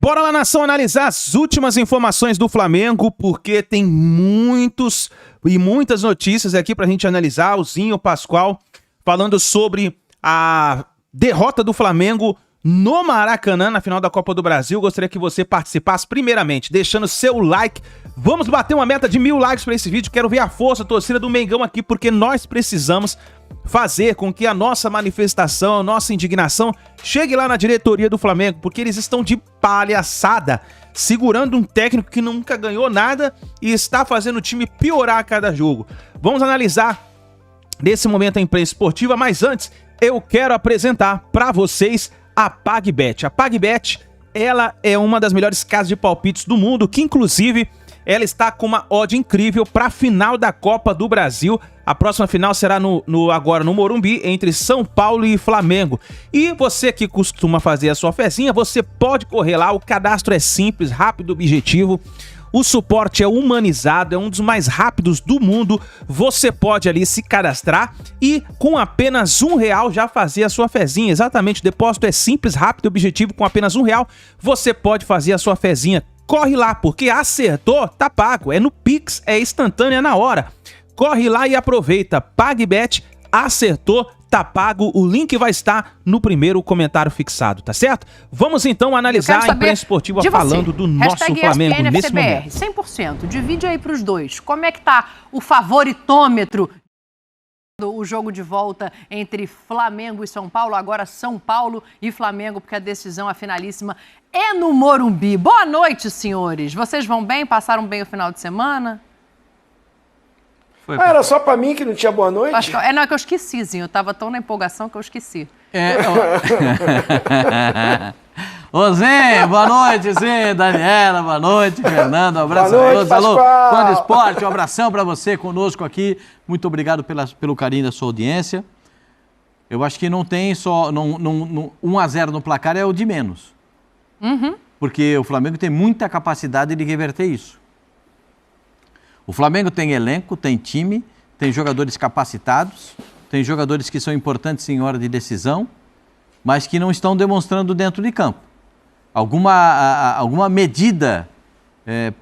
Bora lá, nação, analisar as últimas informações do Flamengo, porque tem muitas notícias aqui pra gente analisar. O Zinho, o Pascoal, falando sobre a derrota do Flamengo no Maracanã, na final da Copa do Brasil. Gostaria que você participasse primeiramente, deixando seu like. Vamos bater uma meta de 1000 likes pra esse vídeo. Quero ver a força, a torcida do Mengão aqui, porque nós precisamos fazer com que a nossa manifestação, a nossa indignação chegue lá na diretoria do Flamengo, porque eles estão de palhaçada, segurando um técnico que nunca ganhou nada e está fazendo o time piorar a cada jogo. Vamos analisar nesse momento a imprensa esportiva, mas antes eu quero apresentar para vocês a PagBet. A PagBet, ela é uma das melhores casas de palpites do mundo, que inclusive ela está com uma odd incrível para a final da Copa do Brasil. A próxima final será agora no Morumbi, entre São Paulo e Flamengo. E você que costuma fazer a sua fezinha, você pode correr lá. O cadastro é simples, rápido, objetivo. O suporte é humanizado, é um dos mais rápidos do mundo. Você pode ali se cadastrar e com apenas R$1 já fazer a sua fezinha. Exatamente, o depósito é simples, rápido e objetivo. Com apenas R$1 você pode fazer a sua fezinha. Corre lá, porque acertou, tá pago. É no Pix, é instantâneo, é na hora. Corre lá e aproveita. PagBet, acertou, tá pago. O link vai estar no primeiro comentário fixado, tá certo? Vamos então analisar a imprensa esportiva falando do nosso Flamengo nesse momento. 100%. Divide aí pros dois. Como é que tá o favoritômetro? O jogo de volta entre Flamengo e São Paulo, agora São Paulo e Flamengo, porque a decisão, a finalíssima, é no Morumbi. Boa noite, senhores. Vocês vão bem? Passaram bem o final de semana? Era só pra mim que não tinha boa noite? Não, é que eu esqueci, Zinho. Eu tava tão na empolgação que eu esqueci. Ô Zé, boa noite, Zé, Daniela, boa noite, Fernando, um abraço boa a noite, todos. Alô, Pascoal. fã do esporte, um abração pra você conosco aqui. Muito obrigado pelo carinho da sua audiência. Eu acho que não tem só 1-0 no placar é o de menos. Porque o Flamengo tem muita capacidade de reverter isso. O Flamengo tem elenco, tem time, tem jogadores capacitados, tem jogadores que são importantes em hora de decisão, mas que não estão demonstrando dentro de campo. Alguma medida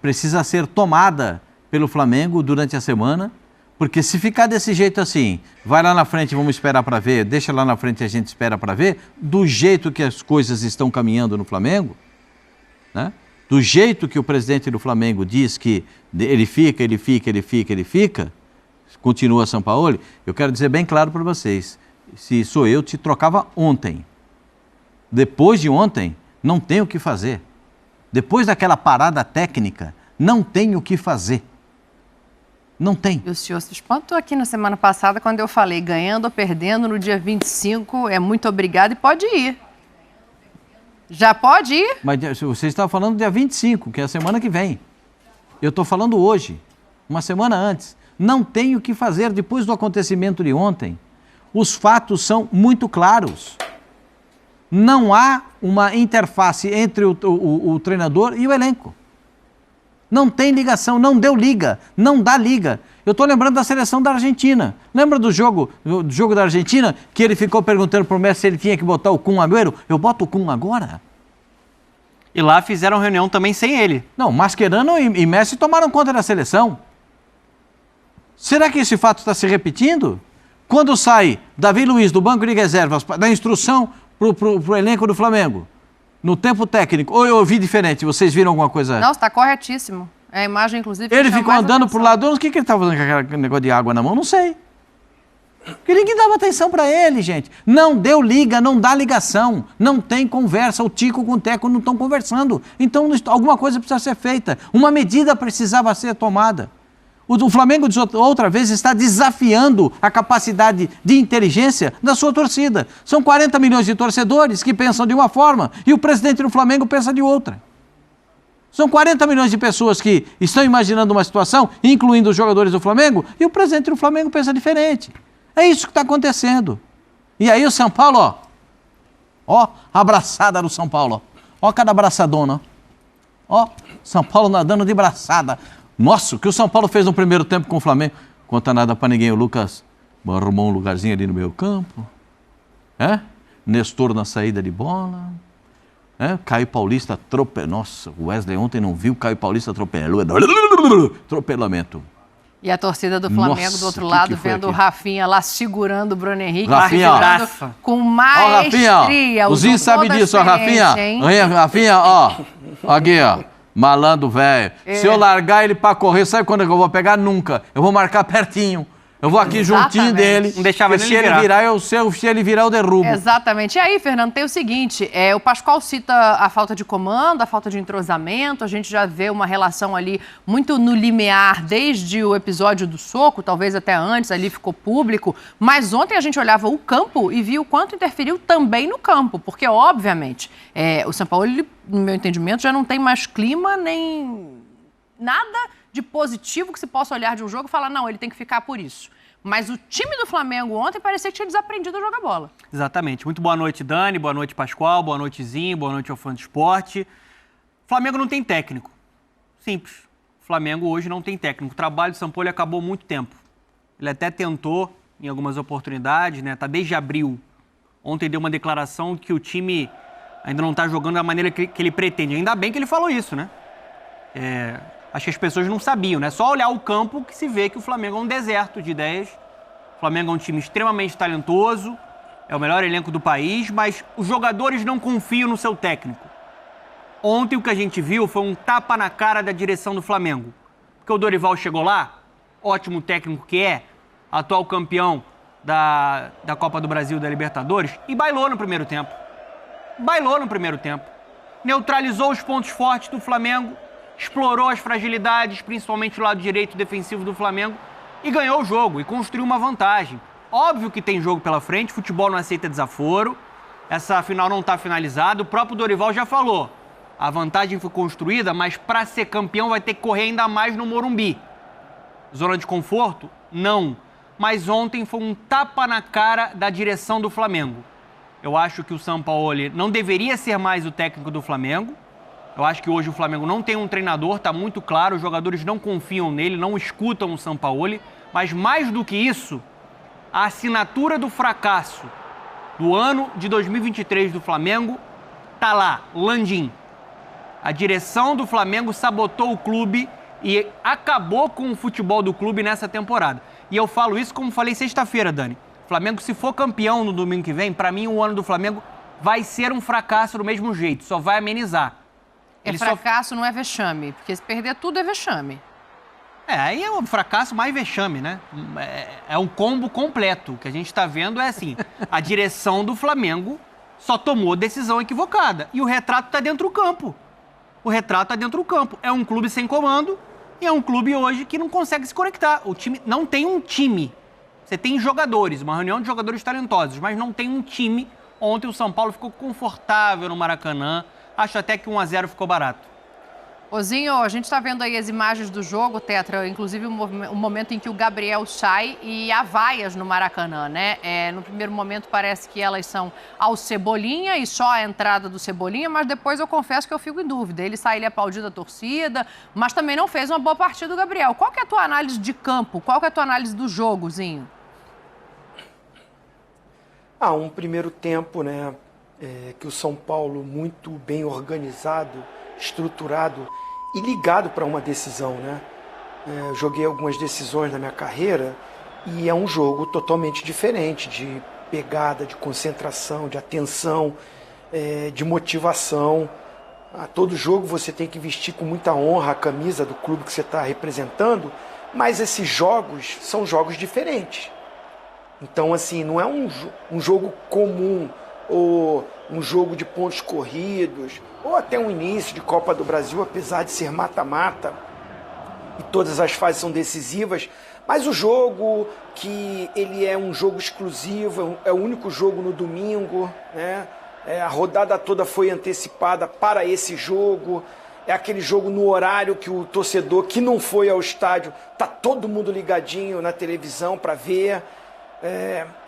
precisa ser tomada pelo Flamengo durante a semana, porque se ficar desse jeito assim, vai lá na frente, vamos esperar para ver, deixa lá na frente, a gente espera para ver, do jeito que as coisas estão caminhando no Flamengo, né? Do jeito que o presidente do Flamengo diz que ele fica, continua Sampaoli, eu quero dizer bem claro para vocês, se sou eu, te trocava ontem. Depois de ontem, não tem o que fazer. Depois daquela parada técnica, não tem o que fazer. Não tem. E o senhor se espantou aqui na semana passada quando eu falei ganhando ou perdendo no dia 25, é muito obrigado e pode ir. Já pode ir? Mas você estava falando dia 25, que é a semana que vem. Eu estou falando hoje, uma semana antes. Não tem o que fazer depois do acontecimento de ontem. Os fatos são muito claros. Não há uma interface entre o treinador e o elenco. Não tem ligação, não deu liga, não dá liga. Eu estou lembrando da seleção da Argentina. Lembra do jogo da Argentina, que ele ficou perguntando para o Messi se ele tinha que botar o Kun Agüero? Eu boto o Kun agora? E lá fizeram reunião também sem ele. Não, Mascherano e Messi tomaram conta da seleção. Será que esse fato está se repetindo? Quando sai Davi Luiz do banco de reservas, da instrução para o elenco do Flamengo, no tempo técnico, ou eu ouvi diferente? Vocês viram alguma coisa? Não, está corretíssimo. É a imagem, inclusive... Ele ficou andando pro lado, o que ele estava fazendo com aquele negócio de água na mão? Não sei. Porque ninguém dava atenção para ele, gente. Não deu liga, não dá ligação, não tem conversa. O Tico com o Teco não estão conversando. Então, alguma coisa precisa ser feita. Uma medida precisava ser tomada. O Flamengo, outra vez, está desafiando a capacidade de inteligência da sua torcida. São 40 milhões de torcedores que pensam de uma forma e o presidente do Flamengo pensa de outra. São 40 milhões de pessoas que estão imaginando uma situação, incluindo os jogadores do Flamengo, e o presidente do Flamengo pensa diferente. É isso que está acontecendo. E aí o São Paulo, ó, abraçada do São Paulo, ó cada abraçadona, ó, São Paulo nadando de braçada. Nossa, o que o São Paulo fez no primeiro tempo com o Flamengo, conta nada pra ninguém, o Lucas arrumou um lugarzinho ali no meio campo, Nestor na saída de bola, Caio Paulista Nossa, o Wesley ontem não viu Caio Paulista atropelamento. E a torcida do Flamengo, Nossa, do outro lado, vendo o Rafinha lá segurando o Bruno Henrique. Rafinha, segurando com maestria. O Zinho sabe disso, ó, Rafinha. Rafinha, ó. Aqui, ó. Malandro, velho. Se eu largar ele pra correr, sabe quando eu vou pegar? Nunca. Eu vou marcar pertinho. Eu vou aqui juntinho dele. Não deixava se ele virar, se ele virar, eu derrubo. Exatamente. E aí, Fernando, tem o seguinte, o Pascoal cita a falta de comando, a falta de entrosamento, a gente já vê uma relação ali muito no limiar desde o episódio do soco, talvez até antes, ali ficou público, mas ontem a gente olhava o campo e viu o quanto interferiu também no campo, porque, obviamente, o São Paulo, ele, no meu entendimento, já não tem mais clima nem nada de positivo que se possa olhar de um jogo e falar, não, ele tem que ficar por isso. Mas o time do Flamengo ontem parecia que tinha desaprendido a jogar bola. Exatamente. Muito boa noite, Dani, boa noite, Pascoal, boa noite, Zinho, boa noite ao fã de esporte. Flamengo não tem técnico. Simples. O Flamengo hoje não tem técnico. O trabalho do Sampaoli acabou há muito tempo. Ele até tentou em algumas oportunidades, né? Tá desde abril. Ontem deu uma declaração que o time ainda não tá jogando da maneira que ele pretende. Ainda bem que ele falou isso, né? Acho que as pessoas não sabiam, né? Só olhar o campo que se vê que o Flamengo é um deserto de ideias. O Flamengo é um time extremamente talentoso, é o melhor elenco do país, mas os jogadores não confiam no seu técnico. Ontem o que a gente viu foi um tapa na cara da direção do Flamengo. Porque o Dorival chegou lá, ótimo técnico que é, atual campeão da Copa do Brasil, da Libertadores, e bailou no primeiro tempo. Neutralizou os pontos fortes do Flamengo, explorou as fragilidades, principalmente o lado direito defensivo do Flamengo, e ganhou o jogo, e construiu uma vantagem. Óbvio que tem jogo pela frente, futebol não aceita desaforo, essa final não está finalizada, o próprio Dorival já falou, a vantagem foi construída, mas para ser campeão vai ter que correr ainda mais no Morumbi. Zona de conforto? Não. Mas ontem foi um tapa na cara da direção do Flamengo. Eu acho que o Sampaoli não deveria ser mais o técnico do Flamengo. Eu acho que hoje o Flamengo não tem um treinador, está muito claro, os jogadores não confiam nele, não escutam o Sampaoli, mas mais do que isso, a assinatura do fracasso do ano de 2023 do Flamengo está lá, Landim. A direção do Flamengo sabotou o clube e acabou com o futebol do clube nessa temporada. E eu falo isso como falei sexta-feira, Dani. O Flamengo, se for campeão no domingo que vem, para mim o ano do Flamengo vai ser um fracasso do mesmo jeito, só vai amenizar. Fracasso não é vexame, porque se perder tudo é vexame. Aí é um fracasso mais vexame, né? É um combo completo. O que a gente está vendo é assim, a direção do Flamengo só tomou decisão equivocada. E o retrato está dentro do campo. É um clube sem comando e é um clube hoje que não consegue se conectar. O time não tem um time. Você tem jogadores, uma reunião de jogadores talentosos, mas não tem um time. Ontem o São Paulo ficou confortável no Maracanã. Acho até que 1-0 ficou barato. Ozinho, a gente está vendo aí as imagens do jogo, Tetra, inclusive o momento em que o Gabriel sai e há vaias no Maracanã, né? No primeiro momento parece que elas são ao Cebolinha e só a entrada do Cebolinha, mas depois eu confesso que eu fico em dúvida. Ele sai, ele aplaudiu da torcida, mas também não fez uma boa partida do Gabriel. Qual que é a tua análise de campo? Qual que é a tua análise do jogo, Zinho? Um primeiro tempo, né? Que o São Paulo muito bem organizado, estruturado e ligado para uma decisão, né? Joguei algumas decisões na minha carreira e é um jogo totalmente diferente de pegada, de concentração, de atenção, de motivação. A todo jogo você tem que vestir com muita honra a camisa do clube que você está representando, mas esses jogos são jogos diferentes. Então, assim, não é um jogo comum, ou um jogo de pontos corridos, ou até um início de Copa do Brasil, apesar de ser mata-mata, e todas as fases são decisivas, mas o jogo que ele é um jogo exclusivo, é o único jogo no domingo, né? A rodada toda foi antecipada para esse jogo, é aquele jogo no horário que o torcedor que não foi ao estádio, tá todo mundo ligadinho na televisão para ver,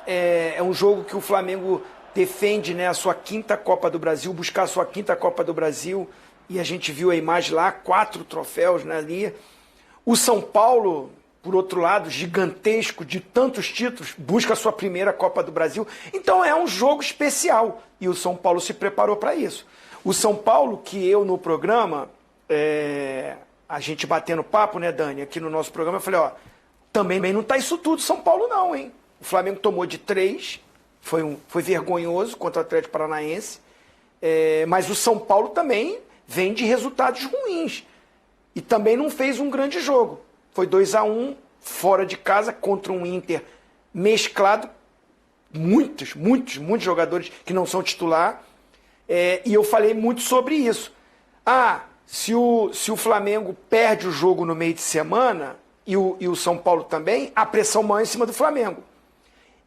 é um jogo que o Flamengo defende, né, a sua quinta Copa do Brasil, buscar a sua quinta Copa do Brasil, e a gente viu a imagem lá, 4 troféus, né, ali. O São Paulo, por outro lado, gigantesco, de tantos títulos, busca a sua primeira Copa do Brasil. Então é um jogo especial, e o São Paulo se preparou para isso. O São Paulo, que eu no programa, a gente batendo papo, né, Dani, aqui no nosso programa, eu falei, ó, também não tá isso tudo São Paulo não, hein? O Flamengo tomou de 3, foi vergonhoso contra o Atlético Paranaense, mas o São Paulo também vem de resultados ruins e também não fez um grande jogo. Foi 2-1 fora de casa contra um Inter mesclado, muitos jogadores que não são titular, e eu falei muito sobre isso. Se o Flamengo perde o jogo no meio de semana, e o São Paulo também, a pressão maior em cima do Flamengo.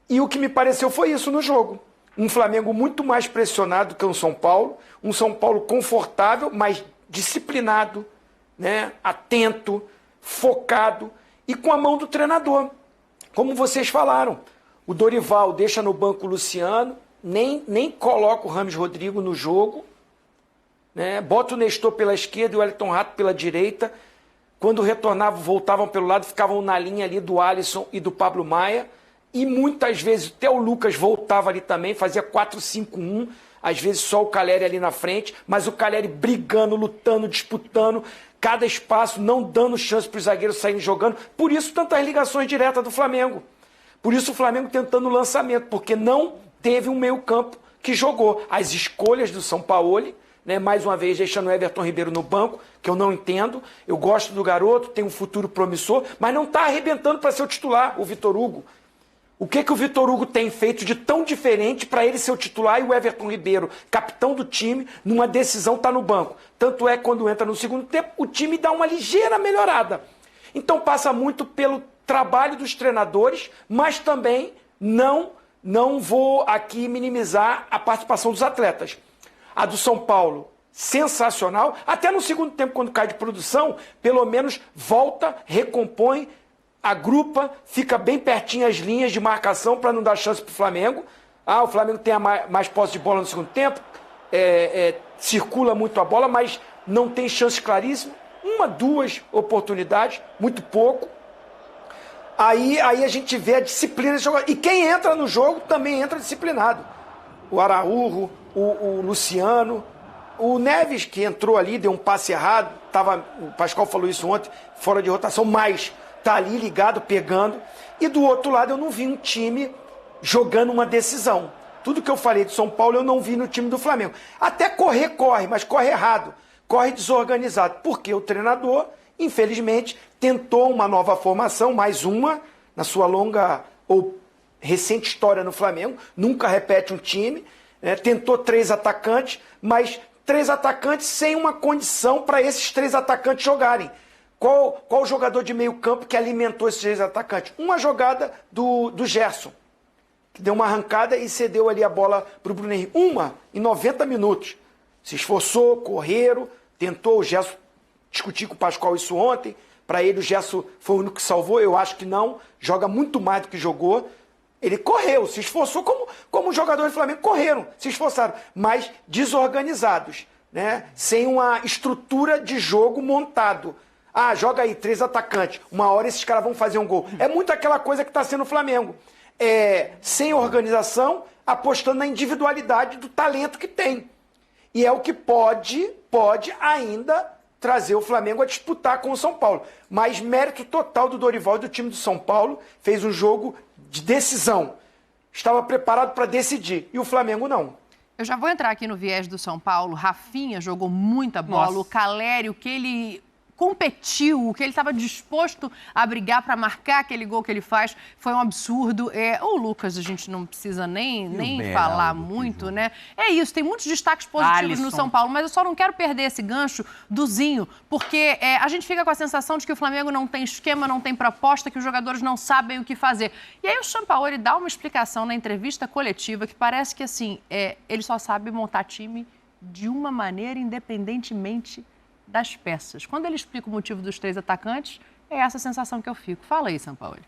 E o que me pareceu foi isso no jogo. Um Flamengo muito mais pressionado que o São Paulo, um São Paulo confortável, mas disciplinado, né? Atento, focado e com a mão do treinador. Como vocês falaram, o Dorival deixa no banco o Luciano, nem coloca o Rames Rodrigo no jogo, né? Bota o Nestor pela esquerda e o Wellington Rato pela direita. Quando retornavam, voltavam pelo lado, ficavam na linha ali do Alisson e do Pablo Maia. E muitas vezes até o Lucas voltava ali também, fazia 4-5-1, às vezes só o Calleri ali na frente, mas o Calleri brigando, lutando, disputando, cada espaço, não dando chance para os zagueiros saírem jogando. Por isso tantas ligações diretas do Flamengo. Por isso o Flamengo tentando o lançamento, porque não teve um meio-campo que jogou. As escolhas do Sampaoli, né, mais uma vez deixando o Everton Ribeiro no banco, que eu não entendo. Eu gosto do garoto, tem um futuro promissor, mas não está arrebentando para ser o titular, o Vitor Hugo. O que o Vitor Hugo tem feito de tão diferente para ele ser o titular e o Everton Ribeiro, capitão do time, numa decisão está no banco? Tanto é que quando entra no segundo tempo, o time dá uma ligeira melhorada. Então passa muito pelo trabalho dos treinadores, mas também não vou aqui minimizar a participação dos atletas. A do São Paulo, sensacional. Até no segundo tempo, quando cai de produção, pelo menos volta, recompõe, agrupa, fica bem pertinho as linhas de marcação para não dar chance para o Flamengo. O Flamengo tem mais posse de bola no segundo tempo, circula muito a bola, mas não tem chances claríssimas. 1, 2 oportunidades, muito pouco. Aí a gente vê a disciplina de jogador. E quem entra no jogo também entra disciplinado. O Araújo, o Luciano, o Neves, que entrou ali, deu um passe errado, o Pascoal falou isso ontem, fora de rotação, mas tá ali ligado, pegando. E do outro lado eu não vi um time jogando uma decisão. Tudo que eu falei do São Paulo eu não vi no time do Flamengo. Até corre, mas corre errado. Corre desorganizado. Porque o treinador, infelizmente, tentou uma nova formação, mais uma, na sua longa ou recente história no Flamengo. Nunca repete um time. Tentou 3 atacantes, mas 3 atacantes sem uma condição para esses 3 atacantes jogarem. Qual jogador de meio campo que alimentou esses 3 atacantes? Uma jogada do Gerson, que deu uma arrancada e cedeu ali a bola para o Bruno Henrique. Uma em 90 minutos. Se esforçou, correram, tentou. O Gerson, discutir com o Pascoal isso ontem. Para ele o Gerson foi o único que salvou. Eu acho que não. Joga muito mais do que jogou. Ele correu, se esforçou como os jogadores do Flamengo correram, se esforçaram, mas desorganizados, né? Sem uma estrutura de jogo montado. Joga aí 3 atacantes, uma hora esses caras vão fazer um gol. É muito aquela coisa que está sendo o Flamengo. Sem organização, apostando na individualidade do talento que tem. E é o que pode ainda trazer o Flamengo a disputar com o São Paulo. Mas mérito total do Dorival e do time do São Paulo, fez um jogo de decisão. Estava preparado para decidir. E o Flamengo não. Eu já vou entrar aqui no viés do São Paulo. Rafinha jogou muita bola. Nossa. O Calleri, o que ele competiu, o que ele estava disposto a brigar para marcar aquele gol que ele faz, foi um absurdo. O Lucas, a gente não precisa nem falar muito, né? É isso, tem muitos destaques positivos Alisson no São Paulo, mas eu só não quero perder esse gancho do Zinho, porque a gente fica com a sensação de que o Flamengo não tem esquema, não tem proposta, que os jogadores não sabem o que fazer. E aí o Sampaoli dá uma explicação na entrevista coletiva que parece que, assim, ele só sabe montar time de uma maneira, independentemente das peças. Quando ele explica o motivo dos 3 atacantes, é essa sensação que eu fico. Fala aí, Sampaoli.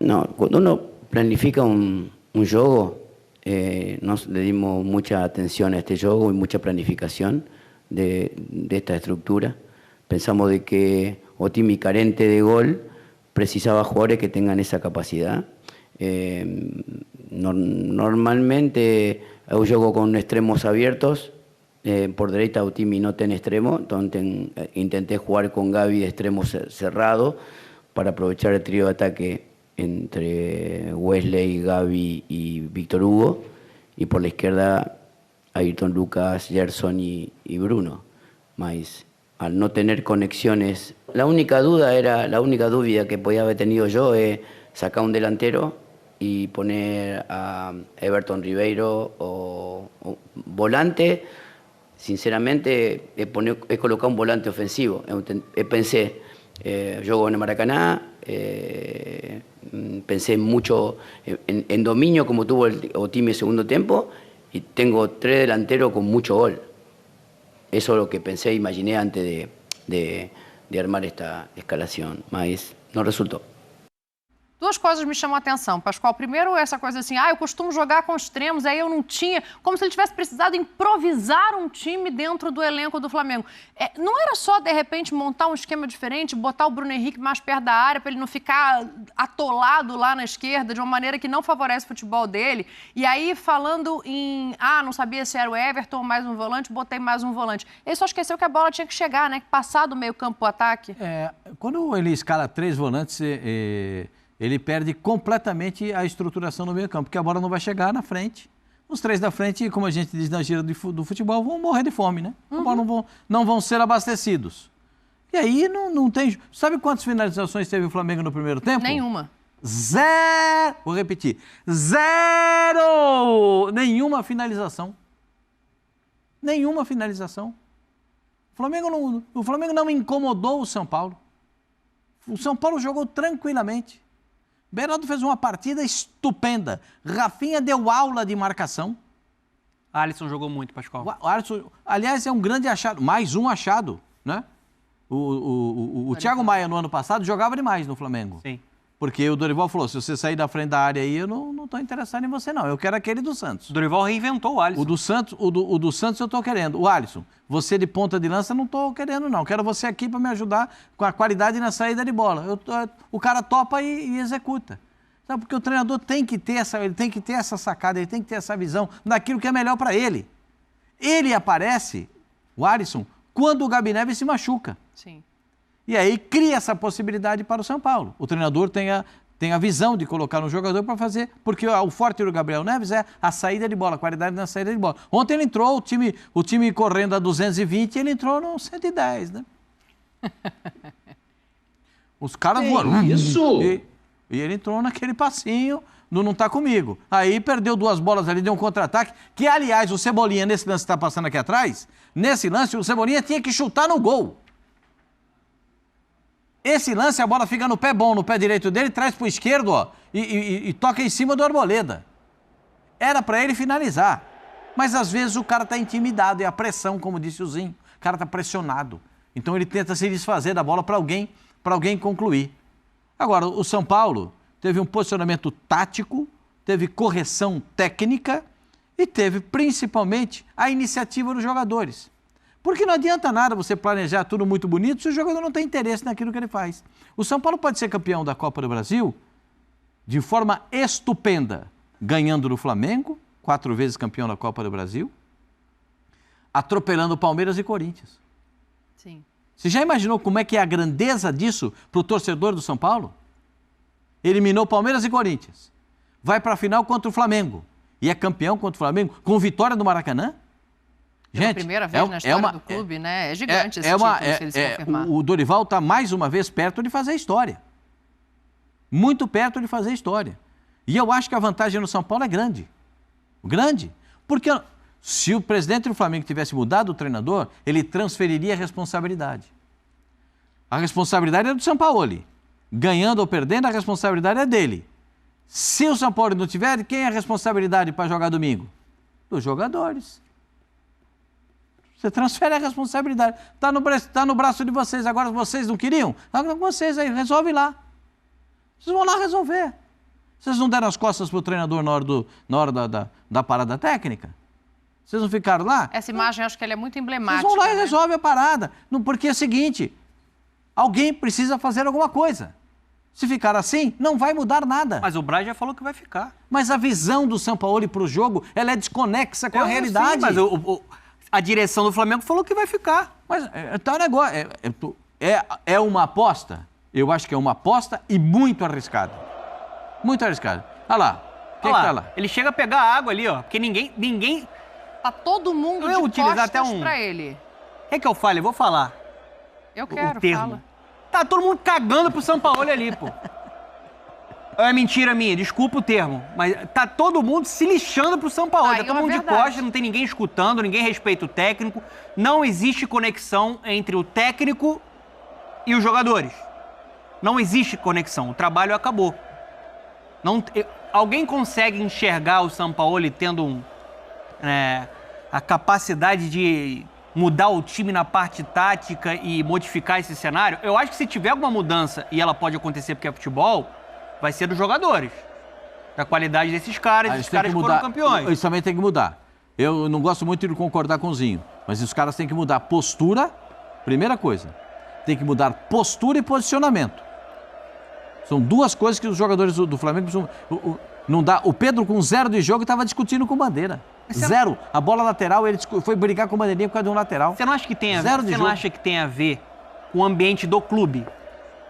No, cuando uno planifica un juego, nos le dimos mucha atención a este juego y mucha planificación de esta estructura. Pensamos de que Otimi, carente de gol, precisaba jugadores que tengan esa capacidad. Normalmente eu jogo com extremos abertos. Por derecha o time no tem extremo, entonces intenté jugar con Gaby de extremo cerrado para aprovechar el trío de ataque entre Wesley, Gaby y Víctor Hugo, y por la izquierda Ayrton Lucas, Gerson y Bruno. Mas al no tener conexiones, la única duda que podía haber tenido yo es sacar un delantero y poner a Everton Ribeiro o volante. Sinceramente, he colocado un volante ofensivo. Pensé, juego en el Maracaná, pensé mucho en dominio como tuvo el time en segundo tiempo, y tengo 3 delanteros con mucho gol. Eso es lo que pensé, imaginé antes de armar esta escalación, mas no resultó. Duas coisas me chamam a atenção, Pascoal. Primeiro, essa coisa assim, eu costumo jogar com extremos, aí eu não tinha... Como se ele tivesse precisado improvisar um time dentro do elenco do Flamengo. Não era só, de repente, montar um esquema diferente, botar o Bruno Henrique mais perto da área para ele não ficar atolado lá na esquerda de uma maneira que não favorece o futebol dele. E aí, falando em... não sabia se era o Everton ou mais um volante, botei mais um volante. Ele só esqueceu que a bola tinha que chegar, né? Passar do meio campo pro ataque. Quando ele escala 3 volantes... ele perde completamente a estruturação no meio campo, porque a bola não vai chegar na frente. Os 3 da frente, como a gente diz na gira do futebol, vão morrer de fome, né? Não vão ser abastecidos. E aí não tem... Sabe quantas finalizações teve o Flamengo no primeiro tempo? Nenhuma. 0! Vou repetir. 0! Nenhuma finalização. Nenhuma finalização. O Flamengo não incomodou o São Paulo. O São Paulo jogou tranquilamente. Beraldo fez uma partida estupenda. Rafinha deu aula de marcação. Alisson jogou muito, Pascoal. O Alisson, aliás, é um grande achado. Mais um achado, né? O Thiago Maia, no ano passado, jogava demais no Flamengo. Sim. Porque o Dorival falou, se você sair da frente da área aí, eu não estou interessado em você, não. Eu quero aquele do Santos. O Dorival reinventou o Alisson. O do Santos eu estou querendo. O Alisson, você de ponta de lança, não estou querendo, não. Quero você aqui para me ajudar com a qualidade na saída de bola. O cara topa e executa. Sabe? Porque o treinador tem que ter essa sacada, ele tem que ter essa visão daquilo que é melhor para ele. Ele aparece, o Alisson, quando o Gabi Neves se machuca. Sim. E aí cria essa possibilidade para o São Paulo. O treinador tem a visão de colocar um jogador para fazer, porque o forte do Gabriel Neves é a saída de bola, a qualidade na saída de bola. Ontem ele entrou, o time correndo a 220, ele entrou no 110, né? Os caras voaram. Isso! E ele entrou naquele passinho, não tá comigo. Aí perdeu 2 bolas ali, deu um contra-ataque, que aliás o Cebolinha, nesse lance que está passando aqui atrás, nesse lance o Cebolinha tinha que chutar no gol. Esse lance, a bola fica no pé bom, no pé direito dele, traz pro esquerdo, ó, e toca em cima do Arboleda. Era para ele finalizar. Mas às vezes o cara tá intimidado, é a pressão, como disse o Zinho. O cara tá pressionado. Então ele tenta se desfazer da bola para alguém concluir. Agora, o São Paulo teve um posicionamento tático, teve correção técnica e teve principalmente a iniciativa dos jogadores. Porque não adianta nada você planejar tudo muito bonito se o jogador não tem interesse naquilo que ele faz. O São Paulo pode ser campeão da Copa do Brasil de forma estupenda, ganhando do Flamengo, 4 vezes campeão da Copa do Brasil, atropelando Palmeiras e Corinthians. Sim. Você já imaginou como é que é a grandeza disso para o torcedor do São Paulo? Eliminou Palmeiras e Corinthians, vai para a final contra o Flamengo e é campeão contra o Flamengo com vitória do Maracanã? Pela primeira vez na história do clube, né? É gigante esse título, se ele se confirmar. O Dorival está mais uma vez perto de fazer história. Muito perto de fazer história. E eu acho que a vantagem no São Paulo é grande. Grande. Porque se o presidente do Flamengo tivesse mudado o treinador, ele transferiria a responsabilidade. A responsabilidade é do São Paulo. Ganhando ou perdendo, a responsabilidade é dele. Se o São Paulo não tiver, quem é a responsabilidade para jogar domingo? Dos jogadores. Você transfere a responsabilidade. Está no braço de vocês. Agora vocês não queriam? Agora vocês aí, resolve lá. Vocês vão lá resolver. Vocês não deram as costas para o treinador na hora da parada técnica? Vocês não ficaram lá? Essa imagem, acho que ela é muito emblemática. Vocês vão lá e né? resolve a parada. Porque é o seguinte, alguém precisa fazer alguma coisa. Se ficar assim, não vai mudar nada. Mas o Braz já falou que vai ficar. Mas a visão do Sampaoli para o jogo, ela é desconexa com a realidade. Sim, mas a direção do Flamengo falou que vai ficar. Mas tá um negócio. É uma aposta? Eu acho que é uma aposta e muito arriscada. Muito arriscada. Olha lá. Quem que tá lá? Ele chega a pegar a água ali, ó. Porque ninguém... Tá todo mundo Eu de utilizar costas até um- pra ele. Quer que eu fale? Eu vou falar. Eu quero, o termo. fala. Tá todo mundo cagando pro Sampaoli ali, pô. É mentira minha, desculpa o termo. Mas tá todo mundo se lixando pro Sampaoli. Tá Aí todo é mundo de verdade. costas, não tem ninguém escutando, ninguém respeita o técnico. Não existe conexão entre o técnico e os jogadores. Não existe conexão. O trabalho acabou. Alguém consegue enxergar o Sampaoli tendo a capacidade de mudar o time na parte tática e modificar esse cenário? Eu acho que se tiver alguma mudança, e ela pode acontecer porque é futebol, vai ser dos jogadores. Da qualidade desses caras, esses caras foram campeões. Isso também tem que mudar. Eu não gosto muito de concordar com o Zinho, mas os caras têm que mudar postura, primeira coisa. Tem que mudar postura e posicionamento. São duas coisas que os jogadores do Flamengo precisam... Não dá. O Pedro, com 0 de jogo, estava discutindo com o Bandeira. 0. A bola lateral, ele foi brigar com o Bandeirinha por causa de um lateral. Você não acha que tem a ver? Zero de Você não jogo. acha que tem a ver com o ambiente do clube?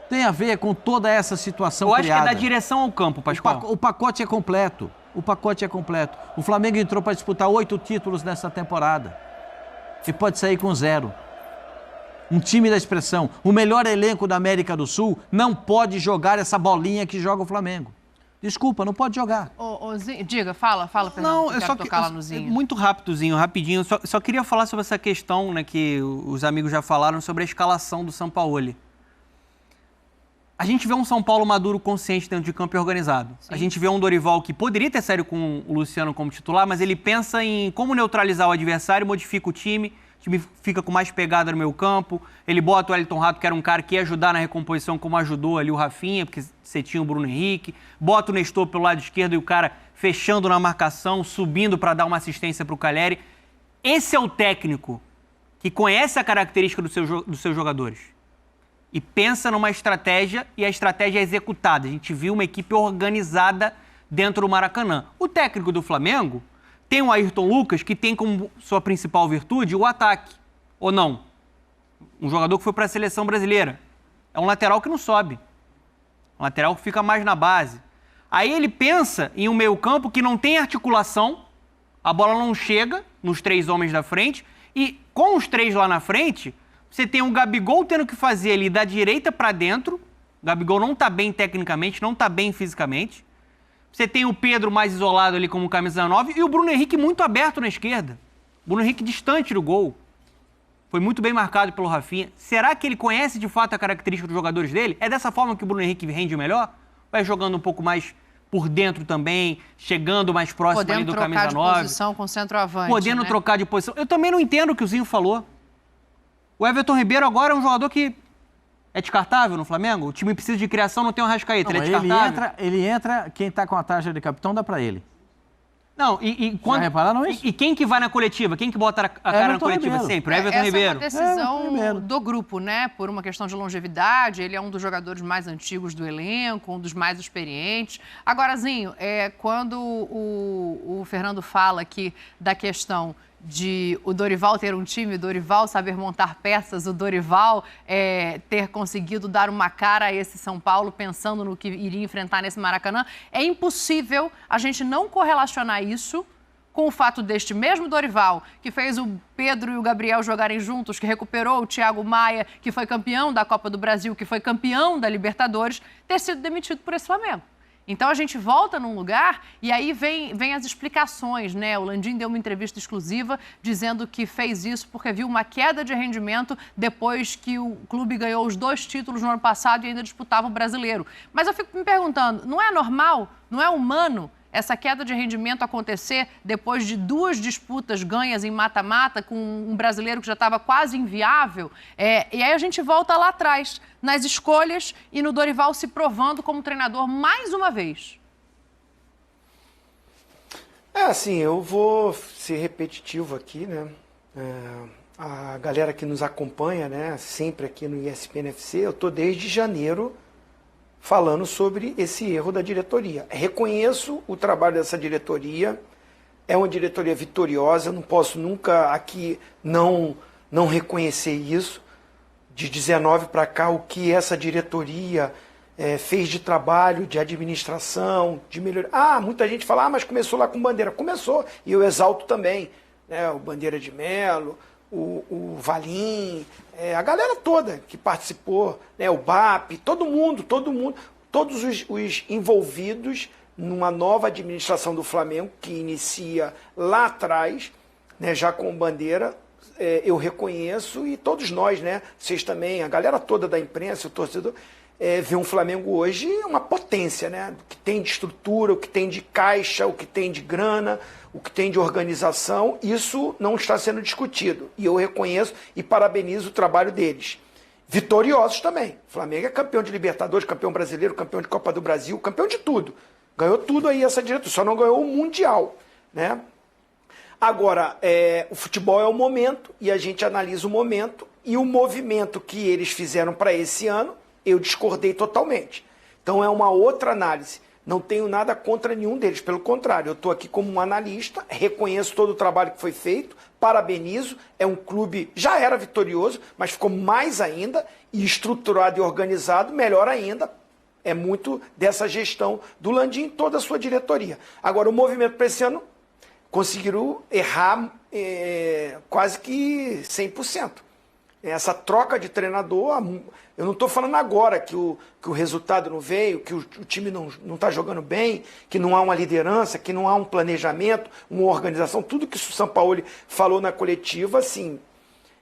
Tem a ver com toda essa situação Eu acho que é criada. da direção ao campo, Pascoal. O pacote é completo. O pacote é completo. O Flamengo entrou para disputar 8 títulos nessa temporada. E pode sair com 0. Um time da expressão, o melhor elenco da América do Sul, não pode jogar essa bolinha que joga o Flamengo. Desculpa, não pode jogar. Ô, Zinho, diga, fala, Fernando. Não, que eu quero só tocar lá no Zinho. muito rápidozinho, rapidinho. Só queria falar sobre essa questão, né, que os amigos já falaram sobre a escalação do Sampaoli. A gente vê um São Paulo maduro, consciente dentro de campo e organizado. Sim. A gente vê um Dorival que poderia ter saído com o Luciano como titular, mas ele pensa em como neutralizar o adversário, modifica o time fica com mais pegada no meio campo. Ele bota o Wellington Rato, que era um cara que ia ajudar na recomposição, como ajudou ali o Rafinha, porque você tinha o Bruno Henrique. Bota o Nestor pelo lado esquerdo e o cara fechando na marcação, subindo para dar uma assistência para o Calleri. Esse é o técnico que conhece a característica dos seus jogadores e pensa numa estratégia, e a estratégia é executada. A gente viu uma equipe organizada dentro do Maracanã. O técnico do Flamengo tem o Ayrton Lucas, que tem como sua principal virtude o ataque, ou não? Um jogador que foi para a seleção brasileira. É um lateral que não sobe. Um lateral que fica mais na base. Aí ele pensa em um meio-campo que não tem articulação, a bola não chega nos 3 homens da frente, e com os 3 lá na frente, você tem o Gabigol tendo que fazer ali da direita para dentro. O Gabigol não está bem tecnicamente, não está bem fisicamente. Você tem o Pedro mais isolado ali como camisa 9 e o Bruno Henrique muito aberto na esquerda. O Bruno Henrique distante do gol. Foi muito bem marcado pelo Rafinha. Será que ele conhece de fato a característica dos jogadores dele? É dessa forma que o Bruno Henrique rende melhor? Vai jogando um pouco mais por dentro também, chegando mais próximo ali do camisa 9. Podendo trocar de posição com o centroavante, Podendo né? trocar de posição. Eu também não entendo o que o Zinho falou. O Everton Ribeiro agora é um jogador que é descartável no Flamengo? O time precisa de criação, não tem um Arrascaeta, ele é descartável? Ele entra, quem tá com a taxa de capitão dá pra ele. Não, e quando... Já repararam isso? E quem que vai na coletiva? Quem que bota a cara na Everton coletiva Ribeiro. sempre? O Everton Essa Ribeiro. é uma decisão Ribeiro. do grupo, né? Por uma questão de longevidade, ele é um dos jogadores mais antigos do elenco, um dos mais experientes. Agora, Zinho, quando o Fernando fala aqui da questão de o Dorival ter um time, o Dorival saber montar peças, o Dorival ter conseguido dar uma cara a esse São Paulo, pensando no que iria enfrentar nesse Maracanã, é impossível a gente não correlacionar isso com o fato deste mesmo Dorival, que fez o Pedro e o Gabriel jogarem juntos, que recuperou o Thiago Maia, que foi campeão da Copa do Brasil, que foi campeão da Libertadores, ter sido demitido por esse Flamengo. Então a gente volta num lugar e aí vem as explicações, né? O Landim deu uma entrevista exclusiva dizendo que fez isso porque viu uma queda de rendimento depois que o clube ganhou os 2 títulos no ano passado e ainda disputava o Brasileiro. Mas eu fico me perguntando, não é normal, não é humano essa queda de rendimento acontecer depois de 2 disputas ganhas em mata-mata com um brasileiro que já estava quase inviável? E aí a gente volta lá atrás, nas escolhas e no Dorival se provando como treinador mais uma vez. Assim, eu vou ser repetitivo aqui, né? A galera que nos acompanha, né, sempre aqui no ESPN FC, eu tô desde janeiro falando sobre esse erro da diretoria. Reconheço o trabalho dessa diretoria, é uma diretoria vitoriosa, não posso nunca aqui não reconhecer isso. De 19 para cá, o que essa diretoria fez de trabalho, de administração, de melhoria. Muita gente fala, mas começou lá com Bandeira. Começou, e eu exalto também, né, o Bandeira de Melo, o Valim, a galera toda que participou, né, o BAP, todo mundo, todos os envolvidos numa nova administração do Flamengo, que inicia lá atrás, né, já com Bandeira, eu reconheço, e todos nós, né, vocês também, a galera toda da imprensa, o torcedor, vê um Flamengo hoje uma potência, né, o que tem de estrutura, o que tem de caixa, o que tem de grana, o que tem de organização, isso não está sendo discutido. E eu reconheço e parabenizo o trabalho deles. Vitoriosos também. O Flamengo é campeão de Libertadores, campeão brasileiro, campeão de Copa do Brasil, campeão de tudo. Ganhou tudo aí essa diretoria, só não ganhou o Mundial, né? Agora, o futebol é o momento, e a gente analisa o momento, e o movimento que eles fizeram para esse ano, eu discordei totalmente. Então é uma outra análise. Não tenho nada contra nenhum deles, pelo contrário, eu estou aqui como um analista, reconheço todo o trabalho que foi feito, parabenizo, é um clube, já era vitorioso, mas ficou mais ainda, e estruturado e organizado, melhor ainda, é muito dessa gestão do Landim e toda a sua diretoria. Agora, o movimento para esse ano, conseguiram errar quase que 100%. Essa troca de treinador, eu não estou falando agora que o resultado não veio, que o time não está jogando bem, que não há uma liderança, que não há um planejamento, uma organização, tudo que o Sampaoli falou na coletiva, assim,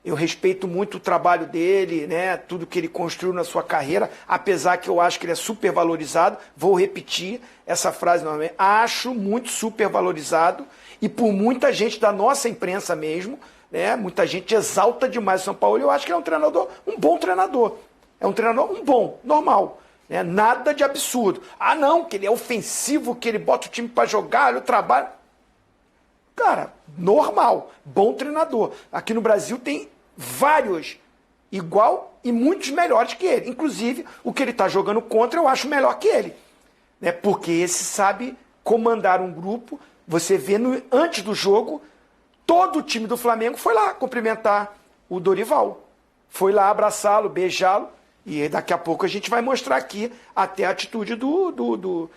eu respeito muito o trabalho dele, né, tudo que ele construiu na sua carreira, apesar que eu acho que ele é super valorizado, vou repetir essa frase novamente, acho muito super valorizado, e por muita gente da nossa imprensa mesmo, né, muita gente exalta demais o Sampaoli. Eu acho que ele é um treinador, um bom treinador. É um treinador, um bom, normal. Né, nada de absurdo. Não, que ele é ofensivo, que ele bota o time para jogar, ele trabalha. Cara, normal, bom treinador. Aqui no Brasil tem vários igual e muitos melhores que ele. Inclusive, o que ele está jogando contra eu acho melhor que ele. Né, porque esse sabe comandar um grupo. Você vê antes do jogo, todo o time do Flamengo foi lá cumprimentar o Dorival. Foi lá abraçá-lo, beijá-lo. E daqui a pouco a gente vai mostrar aqui até a atitude do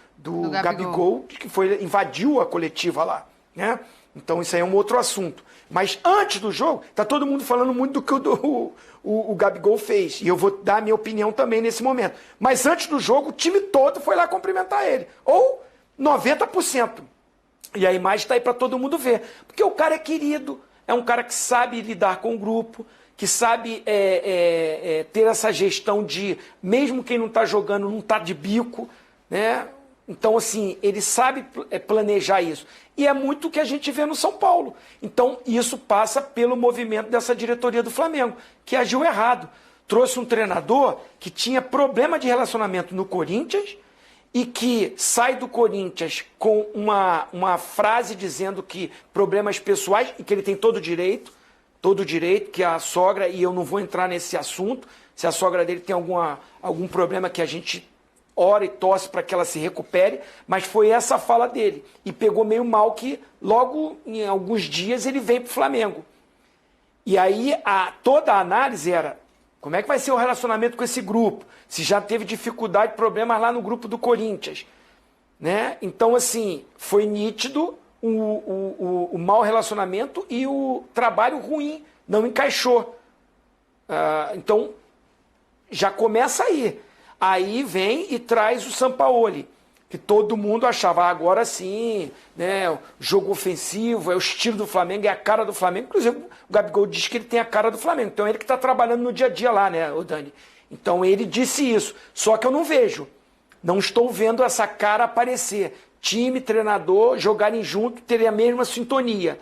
Gabigol, que invadiu a coletiva lá. Né? Então isso aí é um outro assunto. Mas antes do jogo, tá todo mundo falando muito do que o Gabigol fez. E eu vou dar a minha opinião também nesse momento. Mas antes do jogo, o time todo foi lá cumprimentar ele. Ou 90%. E a imagem está aí para todo mundo ver. Porque o cara é querido, é um cara que sabe lidar com o grupo, que sabe ter essa gestão de, mesmo quem não está jogando, não está de bico, né? Então, assim, ele sabe planejar isso. E é muito o que a gente vê no São Paulo. Então, isso passa pelo movimento dessa diretoria do Flamengo, que agiu errado. Trouxe um treinador que tinha problema de relacionamento no Corinthians, e que sai do Corinthians com uma frase dizendo que problemas pessoais, e que ele tem todo o direito, que a sogra, e eu não vou entrar nesse assunto, se a sogra dele tem algum problema que a gente ora e torce para que ela se recupere, mas foi essa fala dele. E pegou meio mal que logo em alguns dias ele veio para o Flamengo. E aí toda a análise era: como é que vai ser o relacionamento com esse grupo? Se já teve dificuldade, problemas lá no grupo do Corinthians. Né? Então, assim, foi nítido o mau relacionamento e o trabalho ruim. Não encaixou. Então, já começa aí. Aí vem e traz o Sampaoli, que todo mundo achava, agora sim, né, jogo ofensivo, é o estilo do Flamengo, é a cara do Flamengo. Inclusive, o Gabigol diz que ele tem a cara do Flamengo. Então, ele que está trabalhando no dia a dia lá, né, o Dani? Então, ele disse isso. Só que eu não vejo. Não estou vendo essa cara aparecer. Time, treinador, jogarem junto, terem a mesma sintonia.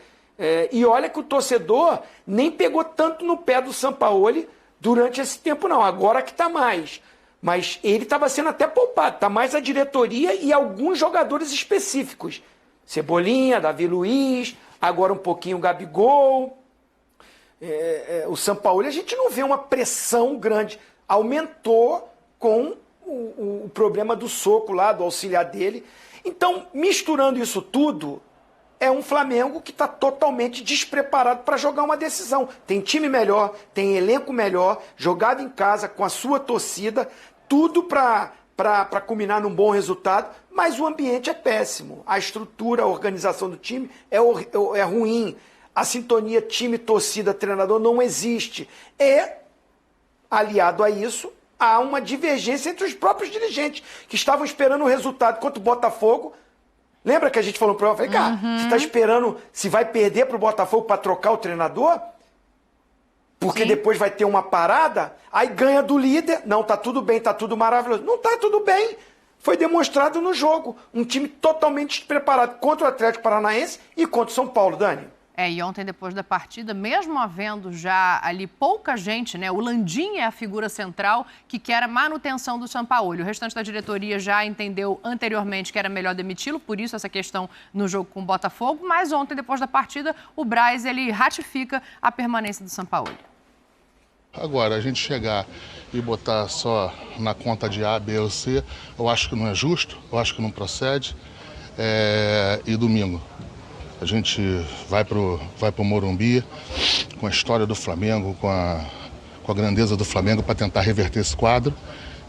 E olha que o torcedor nem pegou tanto no pé do Sampaoli durante esse tempo, não. Agora que está mais. Mas ele estava sendo até poupado. Está mais a diretoria e alguns jogadores específicos. Cebolinha, Davi Luiz, agora um pouquinho o Gabigol. O Sampaoli, a gente não vê uma pressão grande. Aumentou com o problema do soco lá, do auxiliar dele. Então, misturando isso tudo, é um Flamengo que está totalmente despreparado para jogar uma decisão. Tem time melhor, tem elenco melhor, jogado em casa com a sua torcida, tudo para culminar num bom resultado, mas o ambiente é péssimo. A estrutura, a organização do time é ruim. A sintonia time-torcida-treinador não existe. Aliado a isso, há uma divergência entre os próprios dirigentes, que estavam esperando o resultado contra o Botafogo. Lembra que a gente falou para ele? Eu falei, cara, você está esperando se vai perder para o Botafogo para trocar o treinador? Porque depois vai ter uma parada, aí ganha do líder. Não, tá tudo bem, tá tudo maravilhoso. Não tá tudo bem. Foi demonstrado no jogo. Um time totalmente despreparado contra o Atlético Paranaense e contra o São Paulo, Dani. E ontem, depois da partida, mesmo havendo já ali pouca gente, né? O Landim é a figura central que quer a manutenção do Sampaoli. O restante da diretoria já entendeu anteriormente que era melhor demiti-lo, por isso essa questão no jogo com o Botafogo. Mas ontem, depois da partida, o Braz, ele ratifica a permanência do Sampaoli. Agora, a gente chegar e botar só na conta de A, B ou C, eu acho que não é justo, eu acho que não procede. E domingo, a gente vai pro Morumbi com a história do Flamengo, com a grandeza do Flamengo para tentar reverter esse quadro